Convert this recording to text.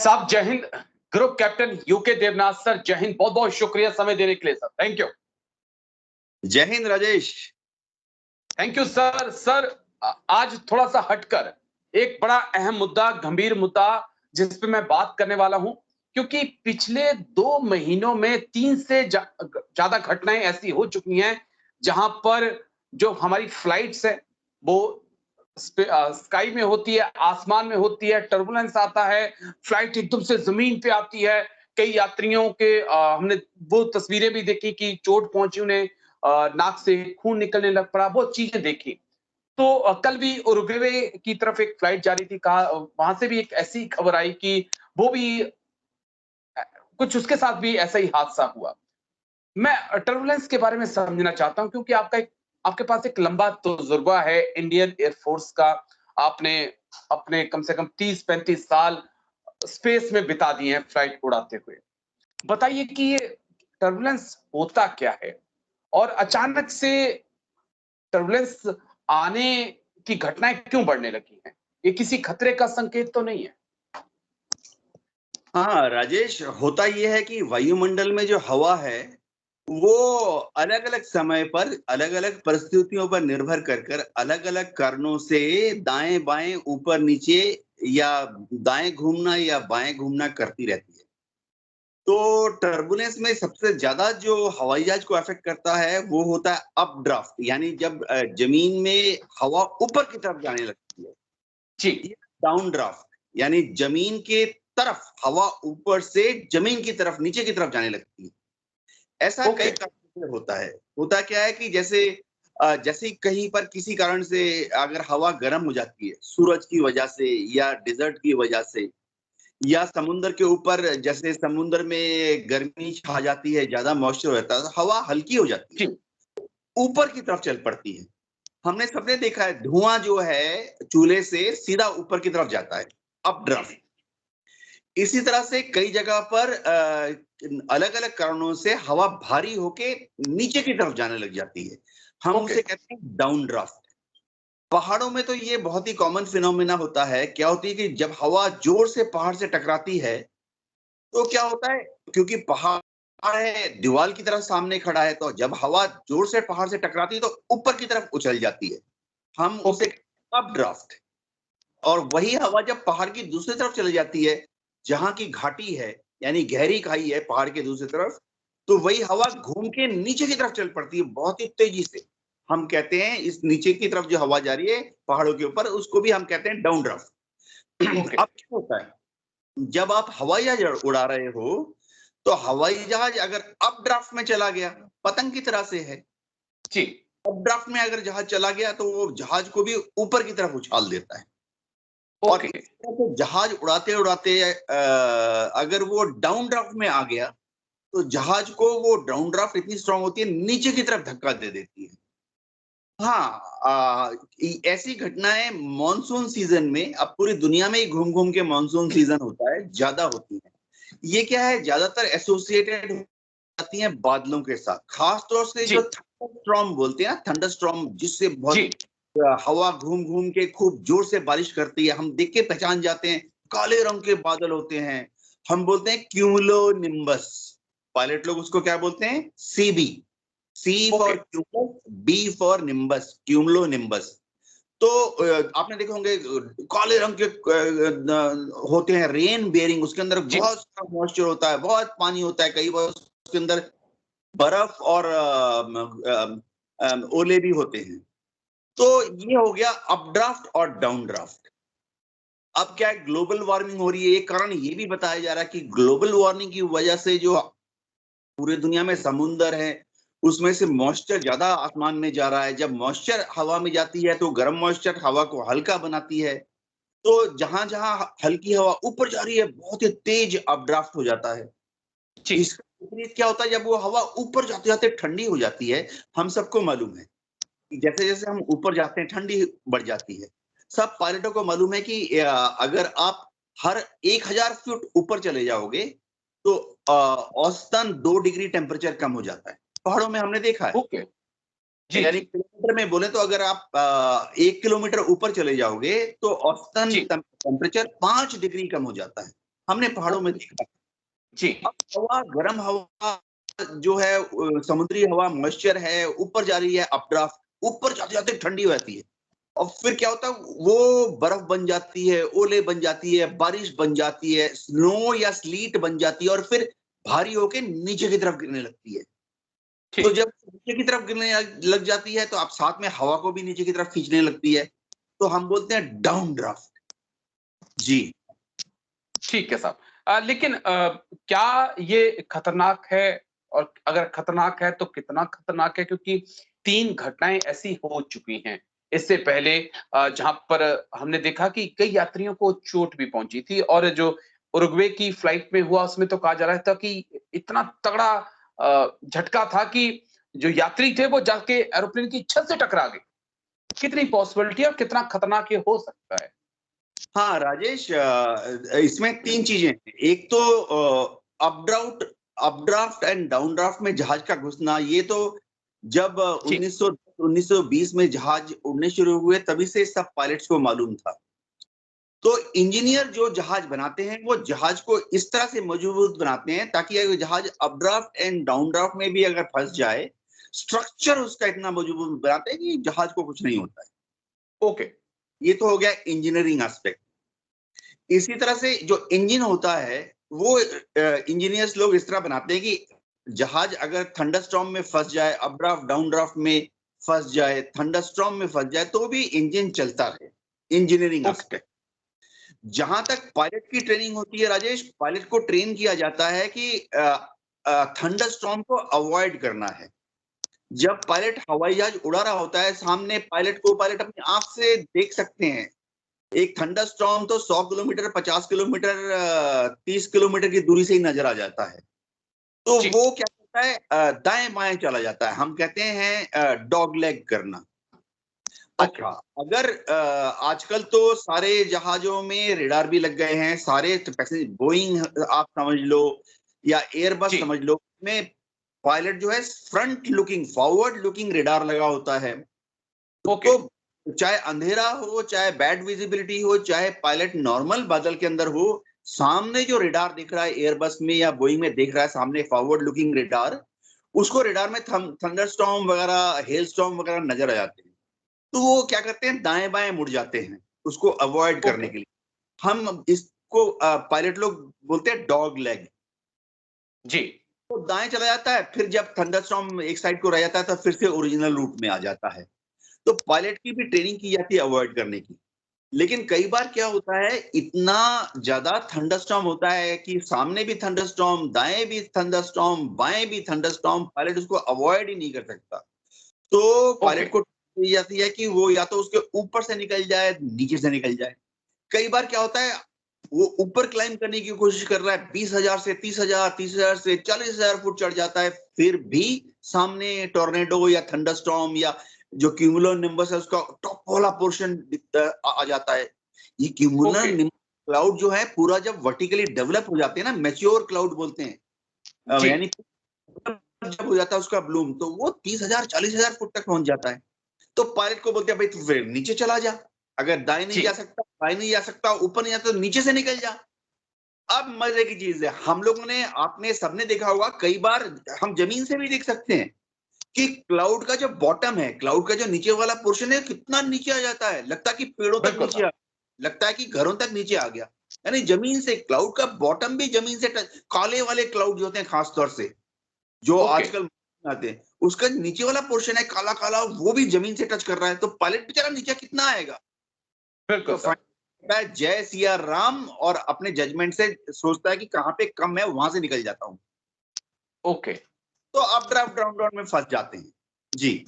साहब जय हिंद। Group captain UK Devnath sir, जय हिंद। बहुत बहुत शुक्रिया समय देने के लिए सर, थैंक यू। जय हिंद Rajesh. Thank you sir. Sir आज थोड़ा सा हटकर एक बड़ा अहम मुद्दा, गंभीर मुद्दा जिस पे मैं बात करने वाला हूं, क्योंकि पिछले 2 महीनों में 3 से ज्यादा घटनाएं ऐसी हो चुकी हैं जहां पर जो हमारी फ्लाइट्स है वो स्काई में होती है, आसमान में होती है, टर्बुलेंस आता है, फ्लाइट एकदम से जमीन पे आती है। कई यात्रियों के हमने वो तस्वीरें भी देखी कि चोट पहुंची उन्हें, नाक से खून निकलने लग पड़ा, बहुत चीजें देखी। तो कल भी उरुग्वे की तरफ एक फ्लाइट जा रही थी, कहा वहां से भी एक ऐसी खबर आई कि वो भी कुछ उसके साथ भी ऐसा ही हादसा हुआ। मैं टर्बुलेंस के बारे में समझना चाहता हूं क्योंकि आपके पास एक लंबा तजुर्बा है इंडियन एयरफोर्स का। आपने अपने कम से कम 30-35 साल स्पेस में बिता दिए हैं फ्लाइट उड़ाते हुए। बताइए कि ये टर्बुलेंस होता क्या है और अचानक से टर्बुलेंस आने की घटनाएं क्यों बढ़ने लगी हैं? ये किसी खतरे का संकेत तो नहीं है? हाँ राजेश, होता यह है कि वायुमंडल में जो हवा है वो अलग अलग समय पर अलग अलग परिस्थितियों पर निर्भर कर अलग अलग कारणों से दाएं बाएं ऊपर नीचे या दाएं घूमना या बाएं घूमना करती रहती है। तो टर्बुलेंस में सबसे ज्यादा जो हवाई जहाज को अफेक्ट करता है वो होता है अपड्राफ्ट, यानी जब जमीन में हवा ऊपर की तरफ जाने लगती है जी। डाउन ड्राफ्ट, यानी जमीन के तरफ हवा ऊपर से जमीन की तरफ नीचे की तरफ जाने लगती है। ऐसा कई कारणों से होता है। होता क्या है कि जैसे कहीं पर किसी कारण से अगर हवा गर्म हो जाती है सूरज की वजह से या डिजर्ट की वजह से, या समुद्र के ऊपर जैसे समुद्र में गर्मी छा जाती है, ज्यादा मॉइस्चर रहता है तो हवा हल्की हो जाती है, ऊपर की तरफ चल पड़ती है। हमने सबने देखा है धुआं जो है चूल्हे से सीधा ऊपर की तरफ जाता है, अपड्राफ्ट। इसी तरह से कई जगह पर अलग अलग कारणों से हवा भारी होके नीचे की तरफ जाने लग जाती है, हम उसे कहते हैं डाउन ड्राफ्ट। पहाड़ों में तो ये बहुत ही कॉमन फिनोमेना होता है। क्या होती है कि जब हवा जोर से पहाड़ से टकराती है तो क्या होता है, क्योंकि पहाड़ है दीवार की तरफ सामने खड़ा है, तो जब हवा जोर से पहाड़ से टकराती है तो ऊपर की तरफ उछल जाती है, हम उसे अप ड्राफ्ट। और वही हवा जब पहाड़ की दूसरी तरफ चली जाती है जहां की घाटी है, यानी गहरी खाई है पहाड़ के दूसरी तरफ, तो वही हवा घूम के नीचे की तरफ चल पड़ती है बहुत ही तेजी से। हम कहते हैं इस नीचे की तरफ जो हवा जा रही है पहाड़ों के ऊपर, उसको भी हम कहते हैं डाउन ड्राफ्ट। अब क्या होता है, जब आप हवाई जहाज उड़ा रहे हो तो हवाई जहाज अगर अप ड्राफ्ट में चला गया, पतंग की तरह से है जी, अप ड्राफ्ट में अगर जहाज चला गया तो वो जहाज को भी ऊपर की तरफ उछाल देता है। और इस तरह से जहाज उड़ाते उड़ाते अगर वो डाउन ड्राफ्ट में आ गया तो जहाज को वो डाउन ड्राफ्ट इतनी स्ट्रांग होती है नीचे की तरफ धक्का दे देती है। हाँ, ऐसी घटनाएं मॉनसून सीजन में, अब पूरी दुनिया में ही घूम घूम के मॉनसून सीजन होता है, ज्यादा होती है। ये क्या है, ज्यादातर एसोसिएटेड आती हैं बादलों के साथ, खासतौर से जो थंडरस्टॉर्म बोलते हैं, थंडरस्टॉर्म, जिससे बहुत हवा घूम घूम के खूब जोर से बारिश करती है। हम देख के पहचान जाते हैं, काले रंग के बादल होते हैं, हम बोलते हैं क्यूमुलो निम्बस। पायलट लोग उसको क्या बोलते हैं, CB, C for cumulus, B for nimbus, cumulonimbus. तो आपने देखे होंगे काले रंग के होते हैं, रेन बेयरिंग, उसके अंदर बहुत सारा मॉइस्चर होता है, बहुत पानी होता है, कई बार उसके अंदर बर्फ और ओले भी होते हैं। तो ये हो गया अपड्राफ्ट और डाउन ड्राफ्ट। अब क्या है, ग्लोबल वार्मिंग हो रही है। एक कारण ये भी बताया जा रहा है कि ग्लोबल वार्मिंग की वजह से जो पूरे दुनिया में समुंदर है उसमें से मॉइस्चर ज्यादा आसमान में जा रहा है। जब मॉइस्चर हवा में जाती है तो गर्म मॉइस्चर हवा को हल्का बनाती है, तो जहां जहां हल्की हवा ऊपर जा रही है बहुत ही तेज अपड्राफ्ट हो जाता है। इसका विपरीत क्या होता है, जब वो हवा ऊपर जाते जाते ठंडी हो जाती है, हम सबको मालूम है जैसे जैसे हम ऊपर जाते हैं ठंडी बढ़ जाती है। सब पायलटों को मालूम है कि अगर आप हर 1000 फुट ऊपर चले जाओगे तो औसतन 2 डिग्री टेम्परेचर कम हो जाता है। पहाड़ों में हमने देखा है। यानी किलोमीटर में बोले तो अगर आप 1 किलोमीटर ऊपर चले जाओगे तो औसतन टेम्परेचर 5 डिग्री कम हो जाता है। हमने पहाड़ों में देखा। जी अब हवा, गर्म हवा जो है, समुद्री हवा, मॉइस्चर है, ऊपर जा रही है अपड्राफ्ट, ऊपर जाते जाते ठंडी हो जाती है और फिर क्या होता है, वो बर्फ बन जाती है, ओले बन जाती है, बारिश बन जाती है, स्नो या स्लीट बन जाती है और फिर भारी होके नीचे की तरफ गिरने लगती है। तो ठीक जब नीचे की तरफ गिरने लग जाती है तो आप साथ में हवा को भी नीचे की तरफ खींचने लगती है, तो हम बोलते हैं डाउन ड्राफ्ट। जी ठीक है साहब। लेकिन क्या ये खतरनाक है, और अगर खतरनाक है तो कितना खतरनाक है? क्योंकि 3 घटनाएँ ऐसी हो चुकी हैं। इससे पहले जहाँ पर हमने देखा कि कई यात्रियों को चोट भी पहुँची थी, और जो उरुग्वे की फ्लाइट में हुआ उसमें तो कहा जा रहा था कि इतना तगड़ा झटका था कि जो यात्री थे वो जाके एरोप्लेन की छत से टकरा गए। कितनी पॉसिबिलिटी है और कितना खतरनाक ये हो सकता है? हाँ राजेश, इसमें 3 चीजें हैं। एक तो अपड्राफ्ट अपड्राफ्ट एंड डाउनड्राफ्ट में जहाज का घुसना, ये तो जब जी, 1920 में जहाज उड़ने शुरू हुए तभी से सब पायलट्स को मालूम था। तो इंजीनियर जो जहाज बनाते हैं वो जहाज को इस तरह से मजबूत बनाते हैं ताकि अगर जहाज अपड्राफ्ट एंड डाउनड्राफ्ट में भी अगर फंस जाए, स्ट्रक्चर उसका इतना मजबूत बनाते हैं कि जहाज को कुछ नहीं होता है। ओके। ये तो हो गया इंजीनियरिंग एस्पेक्ट। इसी तरह से जो इंजन होता है वो इंजीनियर्स लोग इस तरह बनाते हैं कि जहाज अगर थंडरस्टॉर्म में फंस जाए, अपड्राफ्ट डाउनड्राफ्ट में फंस जाए, थंडरस्टॉर्म में फंस जाए, तो भी इंजन चलता रहे। Engineering okay, aspect. जहां तक पायलट की ट्रेनिंग होती है राजेश, पायलट को ट्रेन किया जाता है कि थंडरस्टॉर्म को अवॉइड करना है। जब पायलट हवाई जहाज उड़ा रहा होता है, सामने पायलट अपनी आंख से देख सकते हैं। एक थंडरस्टॉर्म तो 100 किलोमीटर, 50 किलोमीटर, 30 किलोमीटर की दूरी से ही नजर आ जाता है। तो जी, वो क्या करता है, दाएं बाएं चला जाता है। हम कहते हैं डॉग लेग करना। ओके, अच्छा, अगर आजकल तो सारे जहाजों में रेडार भी लग गए हैं, सारे पैसेंजर बोइंग आप समझ लो या एयरबस जी, समझ लो, में पायलट जो है front looking, forward looking radar लगा होता है। ओके, तो चाहे अंधेरा हो, चाहे बैड विजिबिलिटी हो, चाहे पायलट नॉर्मल बादल के अंदर हो, सामने जो रेडार दिख रहा है एयरबस में या बोइंग में दिख रहा है, सामने फॉरवर्ड लुकिंग रेडार, उसको रेडार में थंडरस्टॉर्म वगैरह, हेल स्टॉर्म वगैरह नजर आ जाते हैं। तो वो क्या करते हैं, दाएं बाएं मुड़ जाते हैं उसको अवॉइड करने ओके, के लिए। हम इसको पायलट लोग बोलते हैं डॉग लेग। जी, तो दाएं चला जाता है, फिर जब थंडरस्टॉर्म एक साइड को रह जाता है तो फिर से ओरिजिनल रूट में आ जाता है। तो पायलट की भी ट्रेनिंग की जाती है अवॉइड करने की। लेकिन कई बार क्या होता है, इतना ज्यादा थंडरस्टॉर्म होता है कि सामने भी थंडरस्टॉर्म, दाएं भी थंडरस्टॉर्म, बाएं भी थंडरस्टॉर्म, पायलट उसको अवॉइड ही नहीं कर सकता। तो ओके, पायलट को दी जाती है कि वो या तो उसके ऊपर से निकल जाए, नीचे से निकल जाए। कई बार क्या होता है, वो ऊपर क्लाइंब करने की कोशिश कर रहा है, 20,000 से 30,000, 30,000 से 40,000 फुट चढ़ जाता है, फिर भी सामने टोर्नेडो या थंडरस्टॉर्म या जो क्यूमुलो निम्बस है उसका टॉप वाला पोर्शन आ जाता है। ये क्यूमुलो ओके, क्लाउड जो है पूरा जब वर्टिकली डेवलप हो जाते हैं ना, मैच्योर क्लाउड बोलते हैं, जी, यानी जब हो जाता है उसका ब्लूम, तो वो 30,000 40,000 फुट तक पहुंच जाता है। तो पायलट को बोलते हैं भाई तू फिर नीचे चला जा, अगर दाएं नहीं जी, जा सकता, बाएं नहीं जा सकता, ऊपर नहीं जाता तो नीचे से निकल जा। अब मजे की चीज है, हम लोगों ने, आपने सबने देखा होगा, कई बार हम जमीन से भी देख सकते हैं कि क्लाउड का जो बॉटम है, क्लाउड का जो नीचे वाला पोर्शन है, कितना नीचे आ जाता है, लगता है कि पेड़ों तक बिल्कुल नीचे साहब, आ, लगता है कि घरों तक नीचे आ गया। यानी जमीन से क्लाउड का बॉटम भी जमीन से काले वाले क्लाउड जो होते हैं खासतौर से, जो ओके, आजकल आते हैं, उसका नीचे वाला पोर्शन है काला काला, वो भी जमीन से टच कर रहा है, तो पायलट बेचारा नीचे कितना आएगा। बिल्कुल तो साहब, फाइनल जय सिया राम, और अपने जजमेंट से सोचता है कि कहां पे कम है वहां से निकल जाता हूं। ओके। तो अप ड्राफ्ट डाउन ड्राउन में फंस जाते हैं। जी